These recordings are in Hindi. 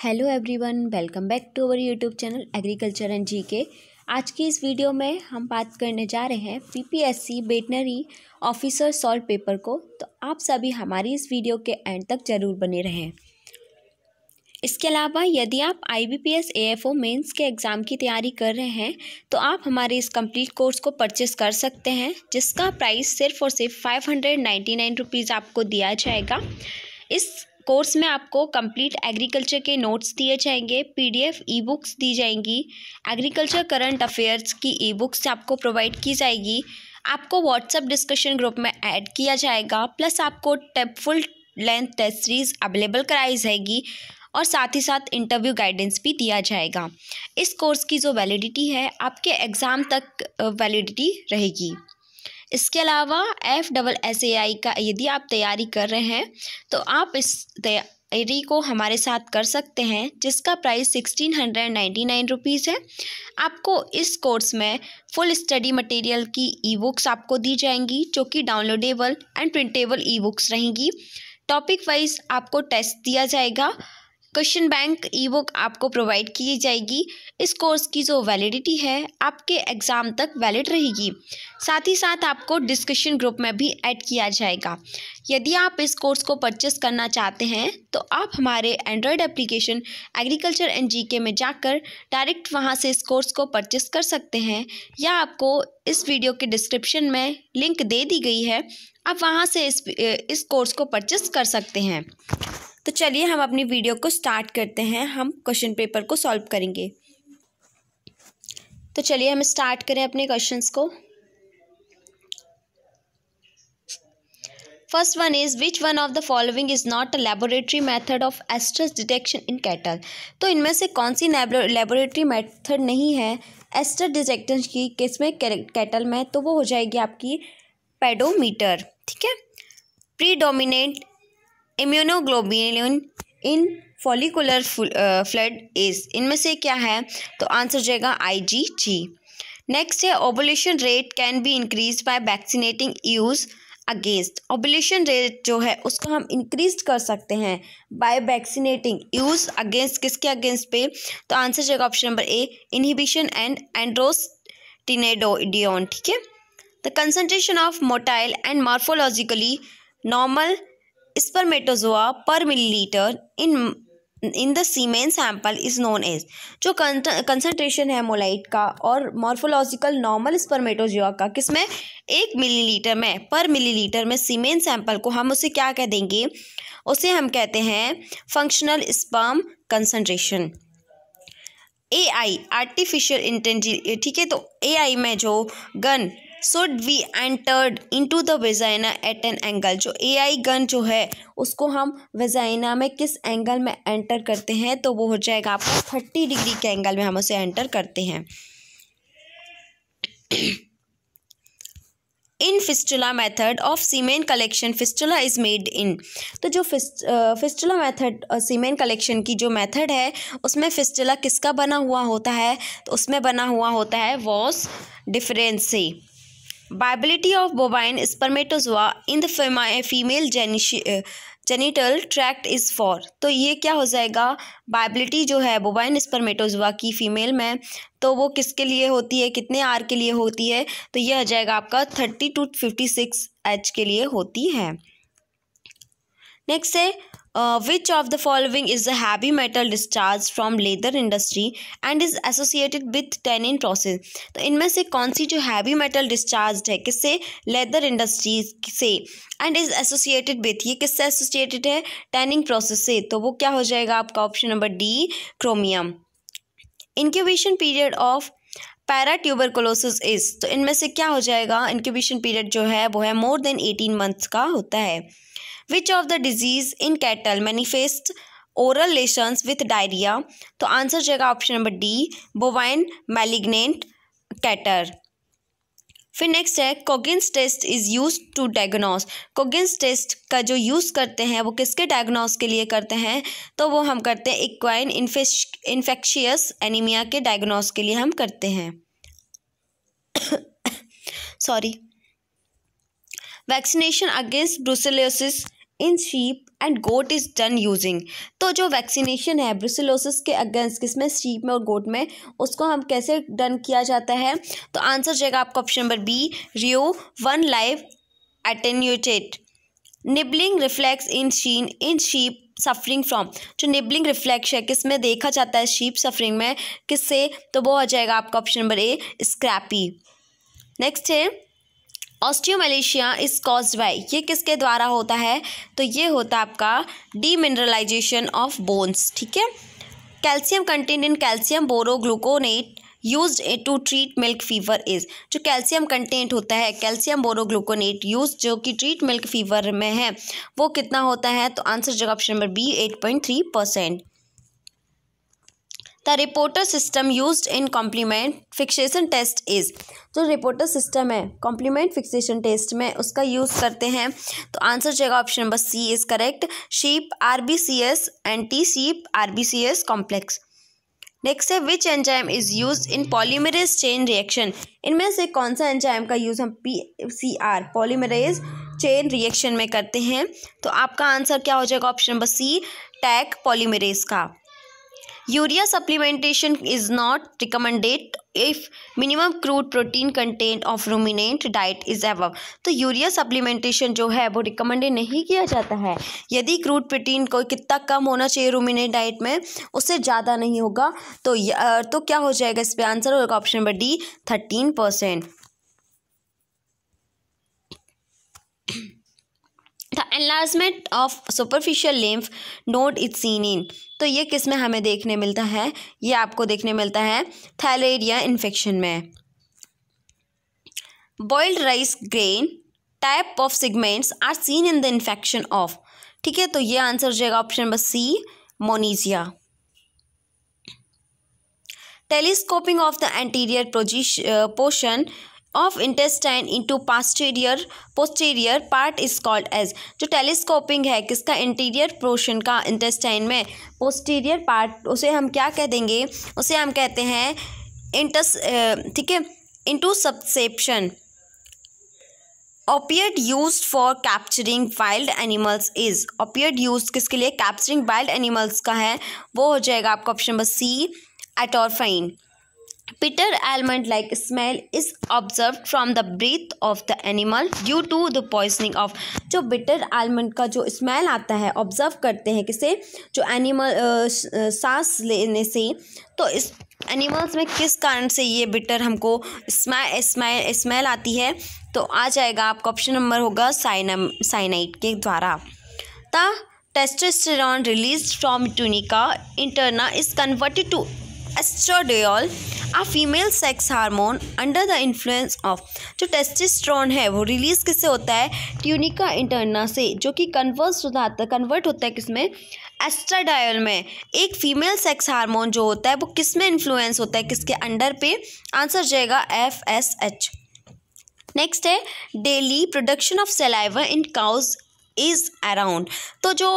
Hello everyone, welcome back to our YouTube channel agriculture and GK. आज की इस वीडियो में हम बात करने जा रहे हैं PPSC veterinary officer solve paper को। तो आप सभी हमारी इस वीडियो के एंड तक ज़रूर बने रहें। इसके अलावा यदि आप IBPS AFO मेंस के एग्ज़ाम की तैयारी कर रहे हैं तो आप हमारे इस कंप्लीट कोर्स को परचेस कर सकते हैं, जिसका प्राइस सिर्फ और सिर्फ 599 रुपीज़ आपको दिया जाएगा। इस कोर्स में आपको कंप्लीट एग्रीकल्चर के नोट्स दिए जाएंगे, PDF ई बुक्स दी जाएंगी, एग्रीकल्चर करंट अफेयर्स की ई बुक्स आपको प्रोवाइड की जाएगी, आपको व्हाट्सएप डिस्कशन ग्रुप में ऐड किया जाएगा, प्लस आपको full length test series available कराई जाएगी और साथ ही साथ इंटरव्यू गाइडेंस भी दिया जाएगा। इस कोर्स की जो वैलिडिटी है आपके एग्ज़ाम तक वैलिडिटी रहेगी। इसके अलावा FSSAI का यदि आप तैयारी कर रहे हैं तो आप इस तैयारी को हमारे साथ कर सकते हैं, जिसका प्राइस 1699 रुपीज़ है। आपको इस कोर्स में फुल स्टडी मटेरियल की ई बुक्स आपको दी जाएंगी, जो कि downloadable and printable e books रहेंगी। टॉपिक वाइज आपको टेस्ट दिया जाएगा, क्वेश्चन बैंक ई बुक आपको प्रोवाइड की जाएगी। इस कोर्स की जो वैलिडिटी है आपके एग्ज़ाम तक वैलिड रहेगी। साथ ही साथ आपको डिस्कशन ग्रुप में भी ऐड किया जाएगा। यदि आप इस कोर्स को परचेस करना चाहते हैं तो आप हमारे Android application agriculture and GK में जाकर डायरेक्ट वहां से इस कोर्स को परचेस कर सकते हैं, या आपको इस वीडियो के डिस्क्रिप्शन में लिंक दे दी गई है, आप वहां से इस कोर्स को परचेस कर सकते हैं। तो चलिए हम अपनी वीडियो को स्टार्ट करते हैं। हम क्वेश्चन पेपर को सॉल्व करेंगे। तो चलिए हम स्टार्ट करें अपने क्वेश्चंस को। First one is which one of the following is not a laboratory method of estrus detection in cattle. तो इनमें से कौन सी लेबोरेटरी मेथड नहीं है एस्ट्रस डिटेक्शन की किसमें कैटल में, तो वो हो जाएगी आपकी पेडोमीटर। ठीक है। Predominant immunoglobulin in follicular fluid is, इनमें से क्या है, तो आंसर हो जाएगा IgG। नेक्स्ट है ovulation rate can be increase by vaccinating ewes against. Ovulation rate जो है उसको हम इंक्रीज कर सकते हैं बाय वैक्सीनेटिंग यूज अगेंस्ट, किसके अगेंस्ट पे, तो आंसर हो जाएगा option number A inhibition and androstenedione. ठीक है। The concentration of motile and morphologically normal spermatozoa per millilitre in the semen sample is known as. जो कंसंट्रेशन है मोलाइट का और मॉर्फोलॉजिकल नॉर्मल स्पर्मेटोजोआ का किसमें 1 मिलीलीटर में, पर मिलीलीटर में सीमेन सैंपल को हम उसे क्या कह देंगे, उसे हम कहते हैं functional sperm concentration. AI artificial intelligence. ठीक है। तो AI में जो gun should be entered into the vagina at an angle, जो AI गन जो है उसको हम वेजाइना में किस एंगल में एंटर करते हैं, तो वो हो जाएगा आपका 30 डिग्री के एंगल में हम उसे एंटर करते हैं। In fistula method of semen collection fistula is made in. तो जो फिस्टुला मेथड सीमेन कलेक्शन की जो मेथड है उसमें फिस्टुला किसका बना हुआ होता है, तो उसमें बना हुआ होता है वॉस डिफरेंस से। Viability of bovine spermatozoa in the female genital tract is for. तो ये क्या हो जाएगा, वायबिलिटी जो है बोवाइन स्पर्मेटोजोआ की फीमेल में, तो वो किसके लिए होती है, कितने R के लिए होती है, तो ये हो जाएगा आपका 30 to 56 H के लिए होती है। नेक्स्ट है which of the following is a heavy metal discharge from leather industry and is associated with tannin process. तो इनमें से कौन सी जो हैवी मेटल डिस्चार्ज है किससे, लेदर इंडस्ट्रीज से, एंड इज एसोसिएटेड विथ, ये किससे एसोसिएटेड है, टैनिंग प्रोसेस से, तो वो क्या हो जाएगा आपका option number D chromium. Incubation period of paratuberculosis is, तो इनमें से क्या हो जाएगा, इंक्यूबेशन पीरियड जो है वो है मोर देन 18 मंथ्स का होता है। Which of the disease in cattle manifest oral lesions with diarrhoea, तो आंसर जाएगा option number D bovine malignant catarrh. फिर नेक्स्ट है Coggins test is use to diagnose. Coggins test का जो यूज़ करते हैं वो किसके डायग्नोस के लिए करते हैं, तो वो हम करते हैं इक्वाइन इन्फेक्शियस एनीमिया के डायग्नोस के लिए हम करते हैं। Sorry. Vaccination against brucellosis in sheep and goat is done using. तो जो वैक्सीनेशन है ब्रुसेलोसिस के अगेंस्ट किसमें, शीप में और गोट में, उसको हम कैसे डन किया जाता है? तो आंसर जाएगा आपका option number B, Rio 1 live attenuated. Nibbling reflex in sheep suffering from. जो निबलिंग रिफ्लेक्स है किस में देखा जाता है, शीप सफरिंग में, किससे? तो वो हो जाएगा आपका option number A, scrapie. Next है ऑस्टियोमैलेशिया इज कॉज्ड बाय। ये किसके द्वारा होता है? तो ये होता है आपका डीमिनरलाइजेशन ऑफ बोन्स। ठीक है। Calcium content in calcium borogluconate used to treat milk fever is. जो कैल्शियम कंटेंट होता है कैल्शियम बोरोग्लूकोनेट यूज जो कि ट्रीट मिल्क फीवर में है, वो कितना होता है? तो आंसर जगह option number B 8.3%। The reporter system used in complement fixation test is. जो रिपोर्टर सिस्टम है कॉम्प्लीमेंट फिक्सेशन टेस्ट में उसका यूज़ करते हैं, तो आंसर जाएगा option number C is correct, sheep RBCS anti sheep RBCS complex. Next है which enzyme is use in polymerase chain reaction. इनमें से कौन सा एंजाइम का यूज़ हम PCR पॉलीमरेज चेन रिएक्शन में करते हैं? तो आपका आंसर क्या हो जाएगा? Option number C, Taq polymerase का। Urea supplementation is not recommended if minimum crude protein content of ruminant diet is above. तो यूरिया सप्लीमेंटेशन जो है वो रिकमेंडेड नहीं किया जाता है यदि क्रूड प्रोटीन को कितना कम होना चाहिए रूमिनेंट डाइट में, उससे ज़्यादा नहीं होगा। तो क्या हो जाएगा इस पर? आंसर होगा option number D 13%। The enlargement of superficial lymph node is seen in. तो ये किस में हमें देखने मिलता है? ये आपको देखने मिलता है थैलेरिया इन्फेक्शन में। Boiled rice grain type of segments are seen in the infection of. ठीक है, तो ये आंसर हो जाएगा option number C, Moniezia. Telescoping of the anterior portion of intestine into posterior part is called as. जो टेलीस्कोपिंग है किसका? इंटीरियर पोर्शन का इंटेस्टाइन में पोस्टीरियर पार्ट, उसे हम क्या कह देंगे? उसे हम कहते हैं ठीक है, intussusception. Opiate used for capturing wild animals is. Opiate use किसके लिए? कैप्चरिंग वाइल्ड एनिमल्स का है, वो हो जाएगा आपका option number C, etorphine. Bitter almond-like smell is observed from the breath of the animal due to the poisoning of। जो bitter almond का जो स्मेल आता है ऑब्जर्व करते हैं किसे? जो एनिमल सांस लेने से। तो इस एनिमल्स में किस कारण से ये बिटर हमको स्मेल आती है? तो आ जाएगा आपका ऑप्शन नंबर होगा साइनाइड के द्वारा। The testosterone released from tunica interna is converted to estradiol a female sex hormone under the influence of. जो टेस्टोस्टेरोन है वो रिलीज किससे होता है? ट्यूनिका इंटरना से, जो कि कन्वर्ट होता है किसमें? एस्ट्राडियोल में। एक फीमेल सेक्स हार्मोन जो होता है वो किस में इन्फ्लुएंस होता है, किसके अंडर पे? आंसर जाएगा FSH। नेक्स्ट है daily production of saliva in cows is around. तो जो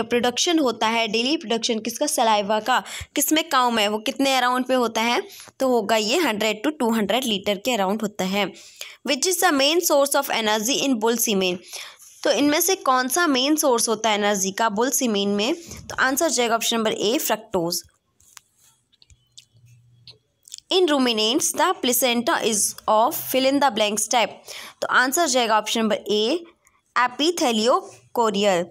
प्रोडक्शन होता है डेली प्रोडक्शन किसका? सलाइवा का, किसमें? काउ में, वो कितने अराउंड पे होता है? तो होगा ये 100 to 200 लीटर के अराउंड होता है। Which is the main source of energy in bull semen. तो इनमें से कौन सा मेन सोर्स होता है एनर्जी का बुल सीमेन में? तो आंसर जाएगा option number A, fructose. In ruminants the placenta is of fill in the blanks type. तो आंसर जाएगा option number A, epitheliochorial.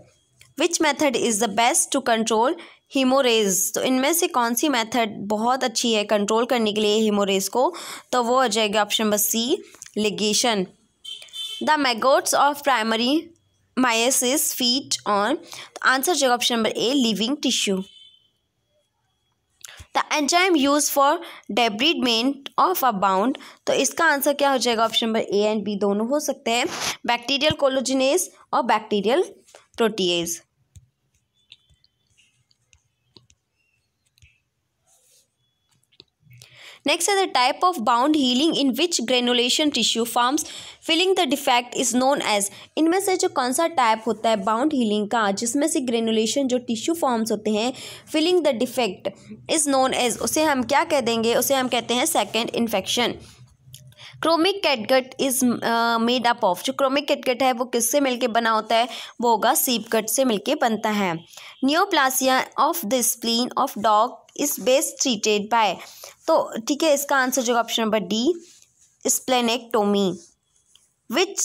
Which method is the best to control haemorrhage. तो इनमें से कौन सी मेथड बहुत अच्छी है कंट्रोल करने के लिए हीमोरेज को? तो वो हो जाएगा option number C, ligation. The maggots of primary myiasis feed on. Answer जाएगा option number A, living tissue. The enzyme use for debridement of a wound. तो इसका आंसर क्या हो जाएगा? Option number A and B दोनों हो सकते हैं, बैक्टीरियल कोलोजिनेज और bacterial protease. Next is the type of bound healing in which granulation tissue forms filling the defect is known as। इनमें से जो कौन सा टाइप होता है बाउंड हीलिंग का जिसमें से ग्रेनुलेशन जो टिश्यू फॉर्म्स होते हैं filling the defect is known as, उसे हम क्या कह देंगे? उसे हम कहते हैं second infection. Chromic catgut is made up of, जो क्रोमिक कैटगट है वो किससे मिलके बना होता है, वो होगा सीपगट से मिलके बनता है। Neoplasia of the spleen of dog is best treated by, तो ठीक है इसका आंसर जो option number D, splenectomy. Which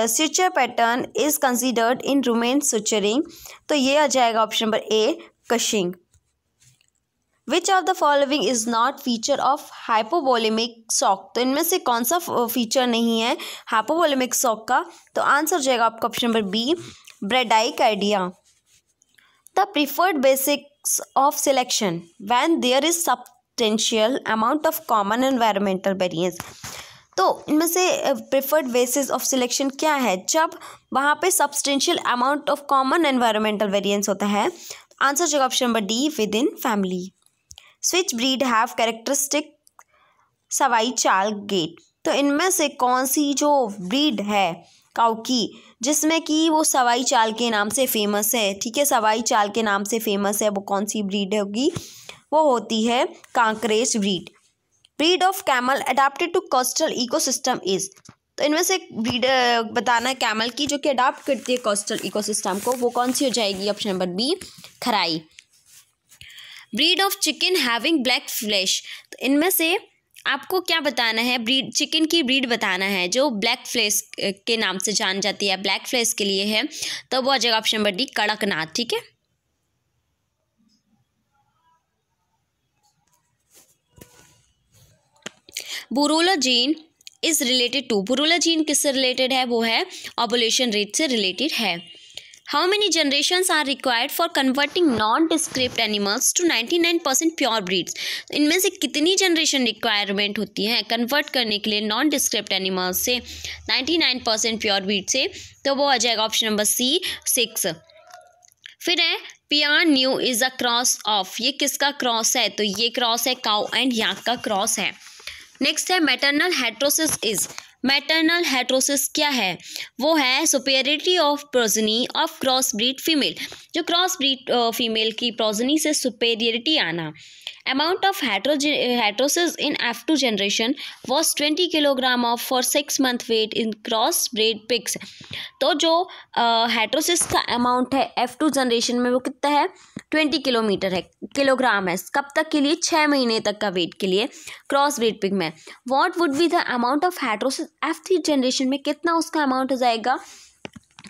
suture pattern is considered in rumen suturing, तो ये आ जाएगा option number A, Cushing. Which of the following is not feature of hypovolemic shock, तो इनमें से कौन सा फीचर नहीं है हाइपोवोलेमिक शॉक का, तो आंसर हो जाएगा आपका option number B, bradycardia. The preferred basics of selection when there is substantial amount of common environmental variance, तो इनमें से प्रिफर्ड बेसिस ऑफ सिलेक्शन क्या है, जब वहाँ पे substantial amount of common environmental variance होता है। आंसर जो option number D, with in family. Switch breed have characteristic Sawai चाल गेट, तो इनमें से कौन सी जो ब्रीड है काऊ की जिसमें कि वो सवाई चाल के नाम से फेमस है, ठीक है सवाई चाल के नाम से फेमस है, वो कौन सी ब्रीड होगी, वो होती है Kankrej breed. Breed of camel adapted to coastal ecosystem is, तो इनमें से ब्रीड बताना है कैमल की जो कि अडाप्ट करती है कोस्टल इकोसिस्टम को, वो कौन सी हो जाएगी, option number B, Kharai. Breed of chicken having black flesh, तो इनमें से आपको क्या बताना है, ब्रीड चिकन की ब्रीड बताना है जो ब्लैक फ्लैश के नाम से जान जाती है, ब्लैक फ्लैश के लिए है, तो वो आ जाएगा ऑप्शन नंबर डी, कड़कनाथ। ठीक है, Booroola gene is related to, Booroola gene किससे रिलेटेड है, वो है ओवुलेशन रेट से रिलेटेड है। How many generations are required for converting nondescript animals to 99% pure breeds, इनमें से कितनी जनरेशन रिक्वायरमेंट होती है कन्वर्ट करने के लिए नॉन डिस्क्रिप्ट एनिमल्स से 99% प्योर ब्रीड से, तो वो आ जाएगा ऑप्शन नंबर सी, 6। फिर है पियान न्यू इज अ क्रॉस ऑफ, ये किसका क्रॉस है, तो ये क्रॉस है काउ एंड याक का क्रॉस है। नेक्स्ट है maternal heterosis is, maternal heterosis क्या है, वो है superiority of progeny of cross breed female, जो क्रॉस ब्रीड फीमेल की प्रोजनी से सुपेरियरिटी आना। Amount of heterosis in F2 generation was 20 kilogram of for 6 month weight in cross breed pigs, तो जो हेट्रोसिस का अमाउंट है F2 जनरेशन में वो कितना है, 20 किलोग्राम है, कब तक के लिए, 6 महीने तक का वेट के लिए क्रॉस ब्रीड पिग में। What would be the amount of heterosis F3 generation में, कितना उसका अमाउंट हो जाएगा,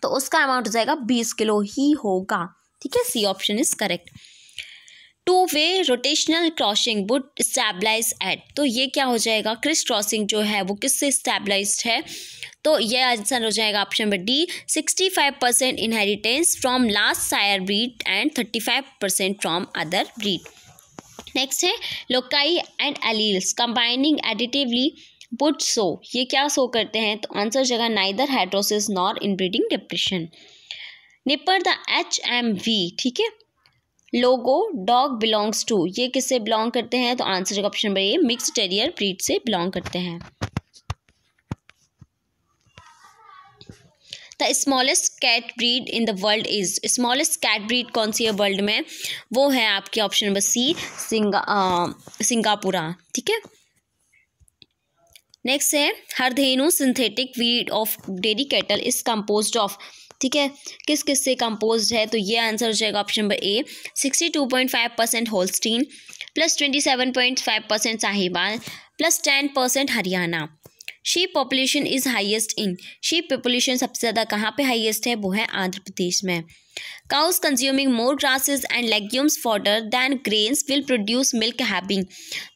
तो उसका अमाउंट हो जाएगा 20 किलो ही होगा। ठीक है, C option is correct. Two way rotational crossing would stabilize at, तो ये क्या हो जाएगा, क्रिस क्रॉसिंग जो है वो किससे स्टैबलाइज्ड है, तो ये आंसर हो जाएगा option number D, 65% inheritance from last sire breed and 35% from other breed. Next है loci and alleles combining additively would show, ये क्या सो करते हैं, तो आंसर हो जाएगा neither heterosis nor inbreeding depression. Nipper the HMV, ठीक है, लोगो डॉग बिलोंग्स टू, ये किससे बिलोंग करते हैं, तो आंसर होगा option number A, mixed terrier breed से बिलोंग करते हैं। The smallest cat breed in the world is, smallest cat breed कौन सी है वर्ल्ड में, वो है आपके ऑप्शन नंबर सी, सिंगापुरा। ठीक है, नेक्स्ट है Hardhenu synthetic breed of dairy cattle is composed of, ठीक है, किस किस से कंपोज्ड है, तो ये आंसर हो जाएगा option number A, 62.5% Holstein plus 27.5% Sahiwal plus 10% Haryana. Sheep population is highest in, sheep population सबसे ज़्यादा कहाँ पे हाईएस्ट है, वो है आंध्र प्रदेश में। Cows consuming more grasses and legumes fodder than grains will produce milk having,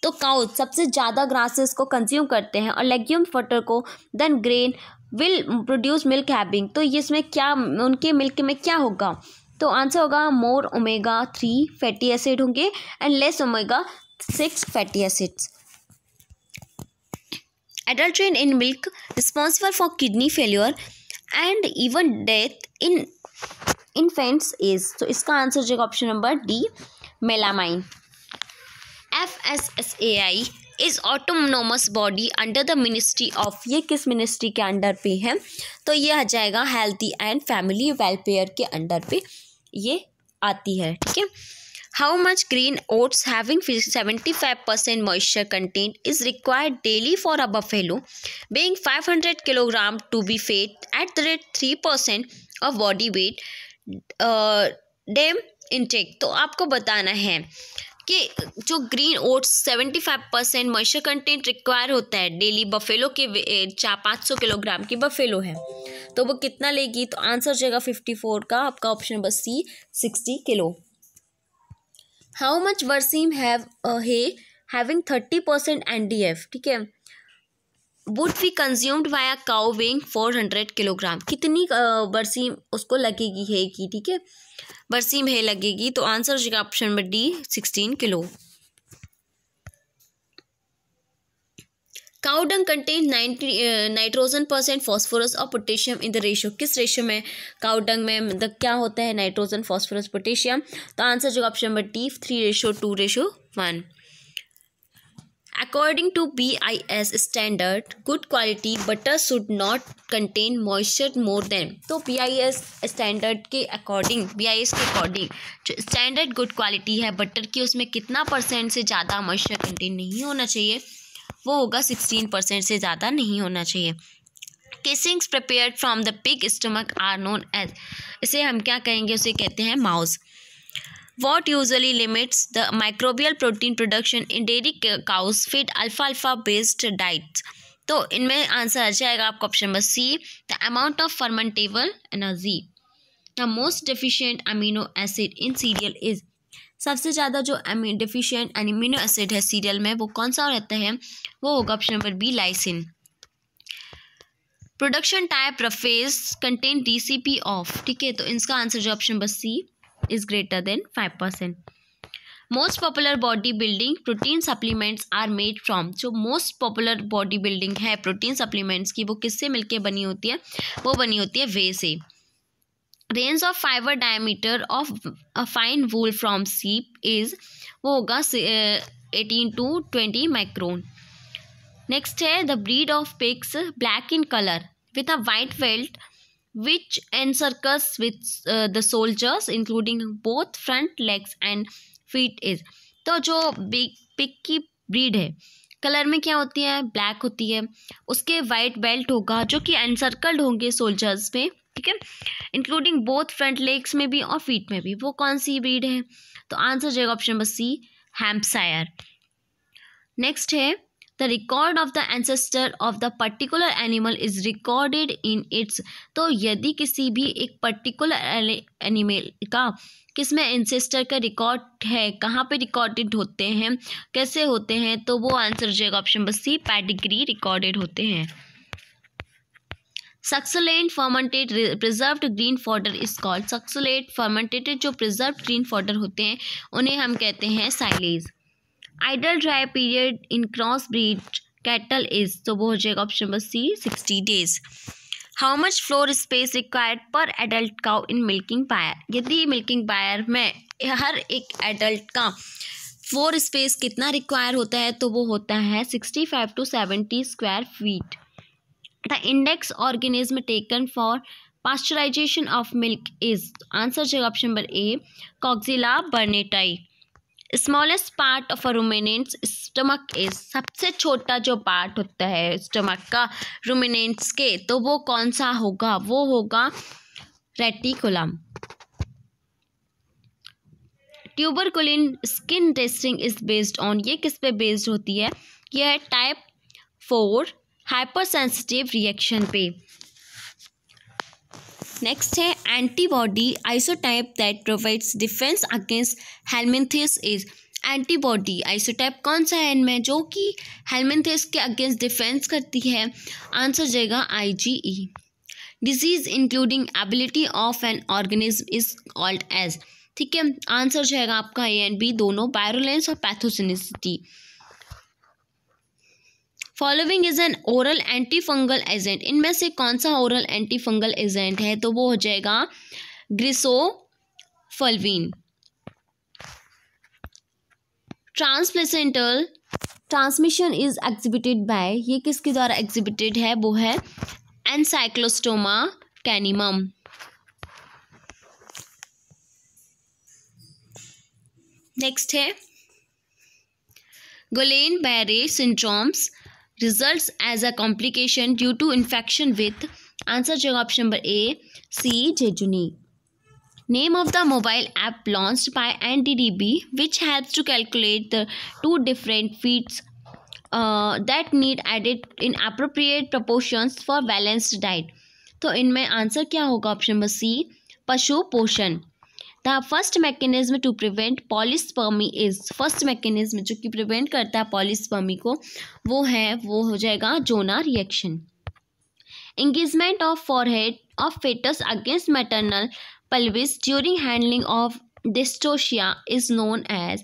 तो काउस सबसे ज़्यादा ग्रासेस को कंज्यूम करते हैं और लेग्यूम फॉडर को than grain will produce milk having, तो इसमें क्या, उनके मिल्क में क्या होगा, तो आंसर होगा मोर omega-3 फैटी एसिड होंगे and less omega-6 fatty acids. Adulterant in milk responsible for kidney failure and even death in infants is, तो इसका आंसर हो जाएगा option number D, melamine. FSSAI is autonomous body under the ministry of, ये किस मिनिस्ट्री के अंडर पे है, तो ये आ जाएगा हेल्थी एंड फैमिली वेलफेयर के अंडर पे ये आती है। ठीक है, How much green oats having 75% moisture content is required daily for a buffalo being 500 kilogram to be fed at the rate 3% of body weight डेम इनटेक। तो आपको बताना है कि जो green oats 75% moisture content require होता है डेली बफेलो के 500 किलोग्राम की बफेलो है तो वो कितना लेगी। तो आंसर हो जाएगा 54 का आपका option number C 60 kilo. How much berseem have है हैविंग 30% NDF, ठीक है, would be consumed by a cow weighing 400 kilogram. कितनी बरसीम उसको लगेगी है की, ठीक है, बरसीम है लगेगी। तो आंसर हो जाएगा option number D 16 kilo. Cow dung contain nitrogen % phosphorus और पोटेशियम इन द रेशियो। किस रेशियो में काउ डंग में मतलब क्या होता है नाइट्रोजन फॉस्फोरस पोटेशियम। तो आंसर जो option number D 3:2:1। According to BIS standard, good quality butter should not contain moisture more than। तो BIS स्टैंडर्ड के अकॉर्डिंग, BIS के अकॉर्डिंग जो स्टैंडर्ड गुड क्वालिटी है बटर की उसमें कितना % से ज़्यादा मॉइस्चर कंटेन नहीं होना चाहिए, वो होगा 16% से ज़्यादा नहीं होना चाहिए। Casings prepared from the pig stomach are known as, इसे हम क्या कहेंगे, उसे कहते हैं maws. What usually limits the microbial protein production in dairy cows feed alfalfa based diets। तो इनमें आंसर आ जाएगा आपका option number C the amount of fermentable energy. The most deficient amino acid in cereal is, सबसे ज़्यादा जो डेफिशिएंट अमीनो एसिड है सीरियल में वो कौन सा रहता है, वो होगा option number B lysine. Production type roughage contain DCP of, ठीक है, तो इसका आंसर जो option number C is greater than 5%। Most popular body building protein supplements are made from, जो most popular body building है प्रोटीन सप्लीमेंट्स की वो किससे मिलके बनी होती है, वो बनी होती है वे से। Range of fibre diameter of a fine wool from सीप इज, वो होगा 18 to 20 माइक्रोन। नेक्स्ट है the breed of pigs black in colour with a white belt which encircles with the soldiers including both front legs and feet is। तो जो पिग की ब्रीड है कलर में क्या होती है, ब्लैक होती है, उसके वाइट बेल्ट होगा जो कि एनसर्कल्ड होंगे सोल्जर्स में, ठीक है, इंक्लूडिंग बोथ फ्रंट लेग्स में भी और फीट में भी। वो कौन सी ब्रीड है, तो आंसर जाएगा option number C Hampshire. Next है the record of the ancestor of the particular animal is recorded in its. तो यदि किसी भी एक पर्टिकुलर एनिमल का किसमें एंसेस्टर का रिकॉर्ड है, कहाँ पे रिकॉर्डेड होते हैं, कैसे होते हैं, तो वो आंसर जाएगा option number C pedigree recorded होते हैं। Succulent fermented preserved green fodder is called. Succulent fermented जो प्रिजर्व्ड ग्रीन फॉडर होते हैं उन्हें हम कहते हैं silage. Ideal dry period in cross breed cattle is, तो वो हो जाएगा option number C 60 days. How much floor space required per adult cow in milking byre. यदि मिल्किंग बायर में हर एक एडल्ट का फ्लोर स्पेस कितना रिक्वायर होता है, तो वो होता है 65 to 70 square feet. The index organism taken for pasteurization of milk is, answer जाएगा option number A Coxiella burnetii. Smallest part of a ruminant's stomach is, सबसे छोटा जो पार्ट होता है स्टमक का रुमिनेंट्स के, तो वो कौन सा होगा, वो होगा reticulum. Tuberculin skin testing is based on, ये किस पे बेस्ड होती है, यह है टाइप 4 हाइपर सेंसिटिव रिएक्शन पे। नेक्स्ट है antibody isotype that provides defence against helminths is. Antibody isotype कौन सा है इनमें जो कि हेलमिंथिस के अगेंस्ट डिफेंस करती है, आंसर जाएगा IgE। Disease including ability of an organism is called as, ठीक है, आंसर जाएगा आपका A and B दोनों, वायरुलेंस और pathogenicity. Following is an oral anti fungal agent, इनमें से कौन सा ओरल एंटी फंगल एजेंट है, तो वो हो जाएगा griseofulvin. Transplacental transmission is exhibited by, ये किसके द्वारा एग्जिबिटेड है, वो है एनसाइक्लोस्टोमा कैनिमम। नेक्स्ट है Guillain Barre syndromes results as a complication due to infection with, answer जो option number A C jejuni. Name of the mobile app launched by NDDB which helps to calculate the two different feeds that need added in appropriate proportions for balanced diet. तो इनमें आंसर क्या होगा? ऑप्शन नंबर सी पशु पोषण. The first mechanism to prevent polyspermy is, first mechanism जो कि प्रिवेंट करता है पॉलीस्पर्मी को वो हो जाएगा zona reaction. Engagement of forehead of fetus against maternal pelvis during handling of dystocia is known as,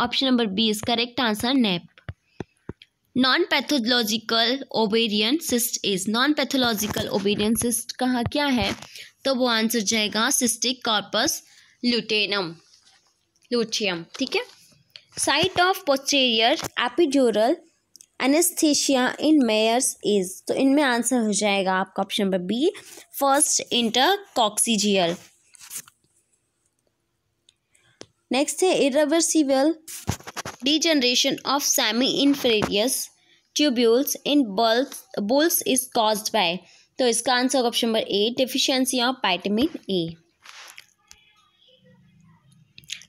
option number B is correct answer, NAP. Non-pathological ovarian cyst is, non-pathological ovarian cyst कहाँ क्या है? तो वो आंसर जाएगा cystic corpus luteum. ठीक है. Site of posterior epidural anesthesia in Mayer's is, तो इनमें आंसर हो जाएगा आपका option number B first intercoccygeal. Next है irreversible degeneration of seminiferous tubules in bulls is caused by, तो इसका answer option number A deficiency of vitamin A.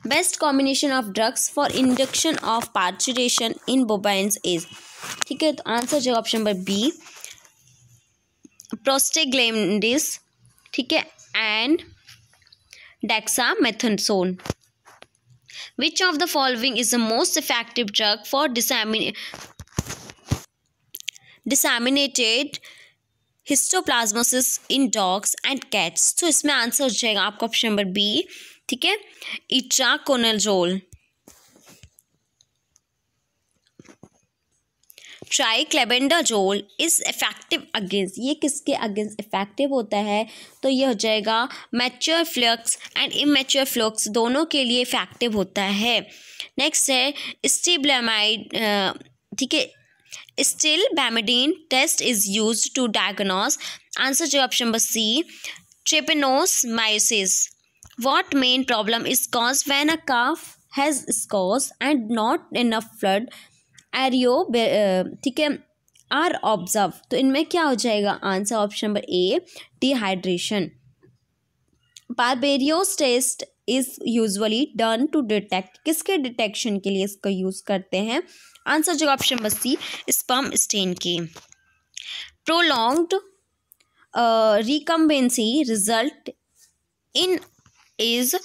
Best combination of drugs for induction of parturition in bovines is, ठीक है. तो आंसर जो ऑप्शन नंबर बी प्रोस्टाग्लैंडिस, ठीक है, and dexamethasone. Which of the following is the most effective drug for disseminated histoplasmosis in dogs and cats? तो इसमें आंसर हो जाएगा आपका ऑप्शन नंबर बी, ठीक है, इट्राकोनाजोल. ट्राइक्लेबेंडाजोल इज इफेक्टिव अगेंस्ट, ये किसके अगेंस्ट इफेक्टिव होता है? तो ये हो जाएगा mature flux and immature flux दोनों के लिए इफेक्टिव होता है. नेक्स्ट है स्टिबलामाइड, ठीक है, stilbamidine test is used to diagnose, answer जो option number C trypanosomiasis. What main problem is caused when a calf has scours and not enough blood एरियो, ठीक है, आर ऑब्जर्व. तो इनमें क्या हो जाएगा? Answer option number A dehydration. Barberio's test is usually done to detect, किसके डिटेक्शन के लिए इसका यूज करते हैं? आंसर जो option number C sperm stain की. Prolonged recumbency result in is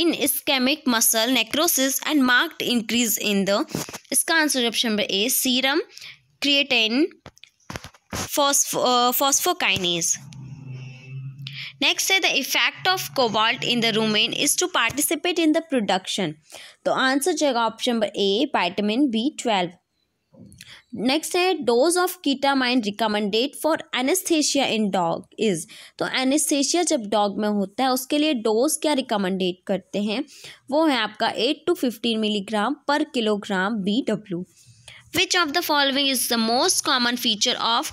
in ischemic muscle necrosis and marked increase in the, इसका answer option number A serum creatinine phosphokinase. Next है the effect of cobalt in the rumen is to participate in the production, तो आंसर जाएगा option number A vitamin B12. Next है dose of ketamine recommended for anaesthesia in dog is, तो एनेस्थेशिया जब डॉग में होता है उसके लिए डोज क्या रिकमेंडेड करते हैं? वो है आपका 8 to 15 milligram per kilogram BW. Which of the following is the most common feature of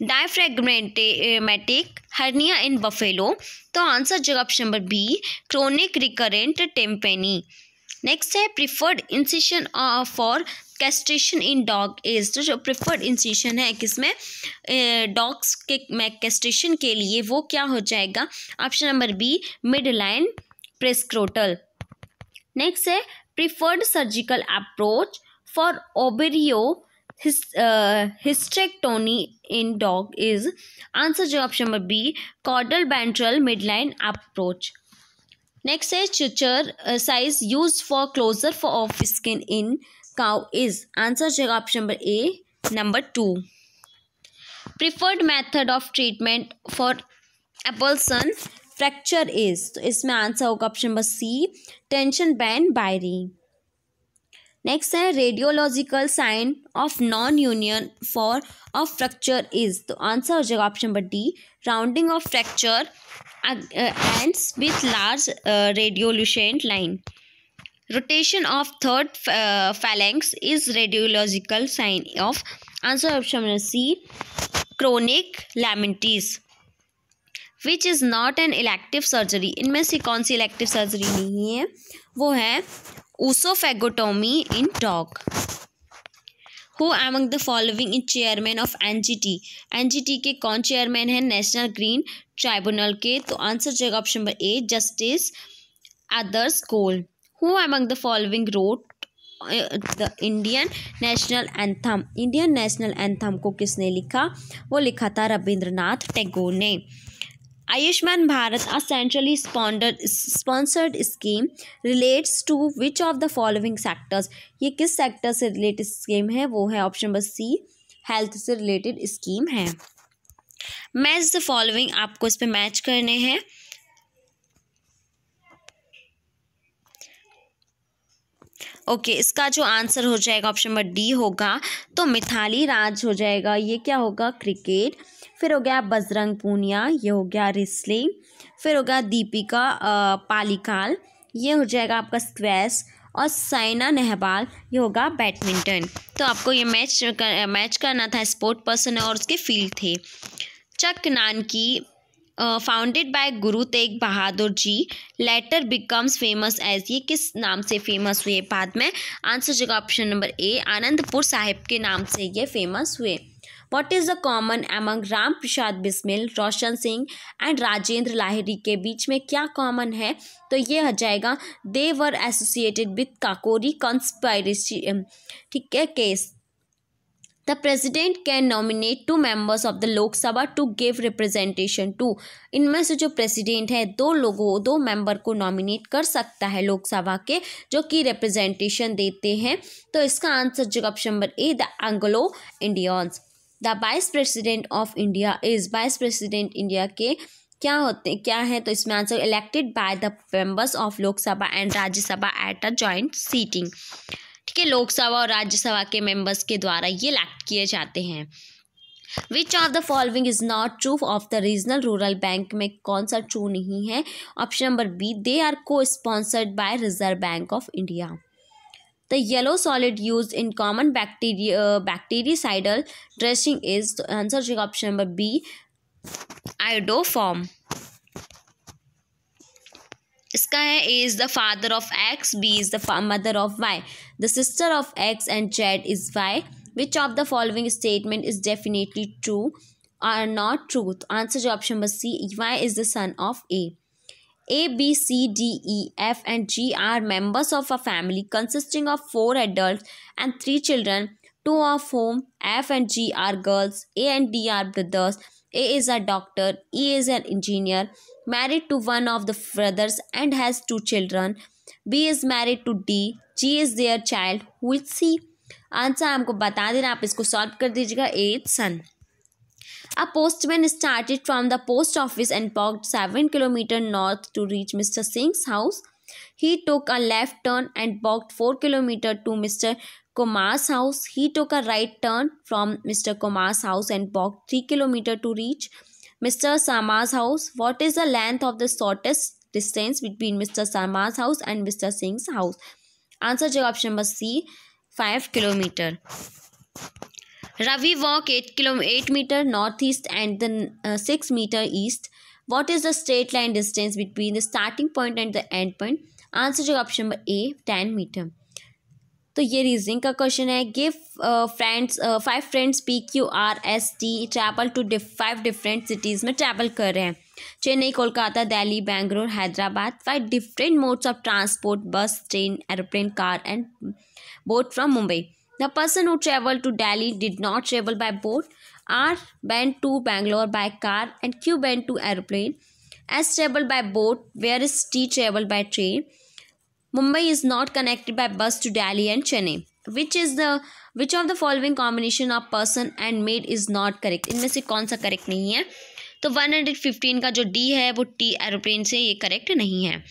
diaphragmatic hernia in buffalo, तो आंसर जगह option number B chronic recurrent tympany. Next है preferred incision for castration in dog is, तो जो प्रिफर्ड इंसिशन है किसमें? डॉग्स के कैस्ट्रेशन के लिए वो क्या हो जाएगा? Option number B mid line prescrotal. Next है preferred surgical approach for ovariohysterectomy in dog is, answer जो option number B caudal ventral midline approach. Next है suture size used for closure for of skin in cow is, answer जो option number A number 2. Preferred method of treatment for avulsion fracture is, तो इसमें आंसर होगा option number C tension band wiring. Next है radiological sign of non union for of fracture is, तो आंसर हो जाएगा option number D rounding off fracture ends with large radiolucent line. Rotation of third phalanx is radiological sign of, answer option C chronic laminitis. Which is not an elective surgery, इनमें से कौन सी elective surgery नहीं है? वो है ओसोफेगोटोमी in dog. Who among the following is chairman of NGT? NGT के कौन चेयरमैन है नेशनल ग्रीन ट्राइब्यूनल के? तो आंसर जाएगा option number A, justice Adarsh Goyal. Who among the following wrote the Indian national anthem? Indian national anthem को किसने लिखा? वो लिखा था रविंद्रनाथ टैगोर ने। Ayushman Bharat a centrally sponsored scheme relates to which of the following sectors? ये किस सेक्टर से रिलेटेड स्कीम है? वो है ऑप्शन नंबर सी, हेल्थ से रिलेटेड स्कीम है। मैच द फॉलोइंग, आपको इस पे मैच करने हैं। ओके, इसका जो आंसर हो जाएगा ऑप्शन नंबर डी होगा। तो मिथाली राज हो जाएगा, ये क्या होगा? क्रिकेट। फिर हो गया बजरंग पूनिया, ये हो गया रेसलिंग। फिर हो गया दीपिका पालिकाल, ये हो जाएगा आपका स्क्वैश। और साइना नेहवाल, ये होगा बैडमिंटन। तो आपको ये मैच करना था। स्पोर्ट पर्सन और उसके फील्ड थे। चक Nanaki founded by Guru Tegh Bahadur ji letter becomes famous as, ये किस नाम से फेमस हुए बाद में? आंसर जगह ऑप्शन नंबर ए, आनंदपुर साहिब के नाम से ये फेमस हुए। What is the common among Ram Prasad Bismil, Roshan Singh and Rajendra Lahiri के बीच में क्या कॉमन है? तो ये हो जाएगा they were associated with Kakori conspiracy, ठीक है, case. The president can nominate 2 members of the लोक सभा to give representation to, इनमें से जो प्रेसिडेंट है 2 मेंबर को नॉमिनेट कर सकता है लोकसभा के, जो कि रिप्रेजेंटेशन देते हैं। तो इसका आंसर जगह option number A, the Anglo Indians. The vice president of India is, vice president India के क्या है? तो इसमें answer elected by the members of Lok Sabha and Rajya Sabha at a joint sitting, ठीक है, लोकसभा और राज्यसभा के मेंबर्स के द्वारा ये इलेक्ट किए जाते हैं। Which of the following is not true of the regional rural bank, में कौन सा ट्रू नहीं है? Option number B, they are co sponsored by reserve bank of India. The yellow solid used in common bactericidal dressing is, answer जगह ऑप्शन नंबर बी, आयोडोफॉर्म। इसका है A is the father of X, B is the mother of Y, the sister of X and Z is why. Which of the following statement is definitely true or not true? Answer जो option number C, Y is the son of A. A, B, C, D, E, F and G are members of a family consisting of 4 adults and 3 children, 2 of whom F and G are girls. A and D are brothers. A is a doctor, E is an engineer, married to one of the brothers and has 2 children. B is married to D, G is their child. Who is C? Answer हमको बता देना, आप इसको सॉल्व कर दीजिएगा। A is son. A postman started from the post office and walked 7 kilometers north to reach Mr. Singh's house. He took a left turn and walked 4 kilometers to Mr. Kumar's house. He took a right turn from Mr. Kumar's house and walked 3 kilometers to reach Mr. Sharma's house. What is the length of the shortest distance between Mr. Sharma's house and Mr. Singh's house? Answer is option number C, 5 kilometers. Ravi walked 8 meter northeast and then 6 meter east. What is the straight line distance between the starting point and the end point? Answer is option number A, 10 meter. तो ये रीजनिंग का क्वेश्चन है। Give friends 5 friends PQRST travel to 5 different cities में ट्रैवल कर रहे हैं। Chennai, Kolkata, Delhi, Bangalore, Hyderabad. 5 different modes of transport, bus, train, aeroplane, car and boat from Mumbai. The person who traveled to Delhi did not travel by boat. R went to Bangalore by car and Q went to aeroplane. S traveled by boat, whereas T traveled by train. Mumbai is not connected by bus to Delhi and Chennai. Which of the following combination of person and maid is not correct? इनमें से कौन सा करेक्ट नहीं है? तो 115 का जो D है वो T एरोप्लेन से ये करेक्ट नहीं है।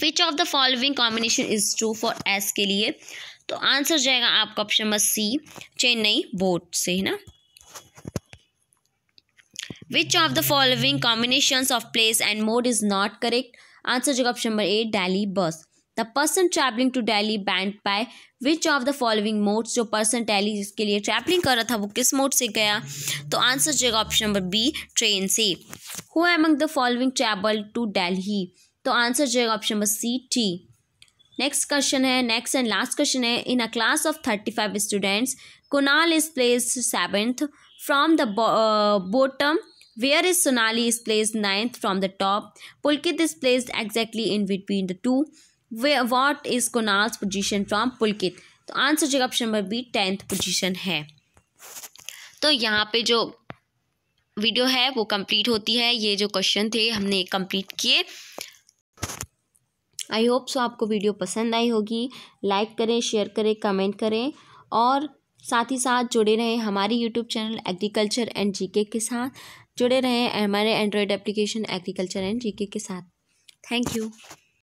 Which of the following combination is true for S के लिए? तो आंसर जाएगा आपका option number C, Chennai boat से, है ना। Which of the following combinations of place and mode is not correct? Answer जाएगा option number A, Delhi bus. The person travelling to Delhi bound by which of the following modes? जो पर्सन दिल्ली जिसके लिए ट्रैवलिंग कर रहा था वो किस मोड से गया? तो आंसर जाएगा ऑप्शन नंबर बी, ट्रेन से। Who among the following travel to Delhi? तो आंसर जाएगा option number C, T. Next question है, नेक्स्ट एंड लास्ट क्वेश्चन है, in a class of 35 students Kunal is placed 7th from the bottom, where is Sonali is placed 9th from the top, Pulkit is placed exactly in between the two, what is Kunal's position from Pulkit? तो आंसर जगह option number B 10th position है। तो यहाँ पे जो वीडियो है वो कंप्लीट होती है, ये जो क्वेश्चन थे हमने कंप्लीट किए। आई होप सो आपको वीडियो पसंद आई होगी। लाइक करें, शेयर करें, कमेंट करें और साथ ही साथ जुड़े रहें हमारे YouTube channel agriculture and GK के साथ, जुड़े रहें हमारे Android application agriculture and GK के साथ। Thank you.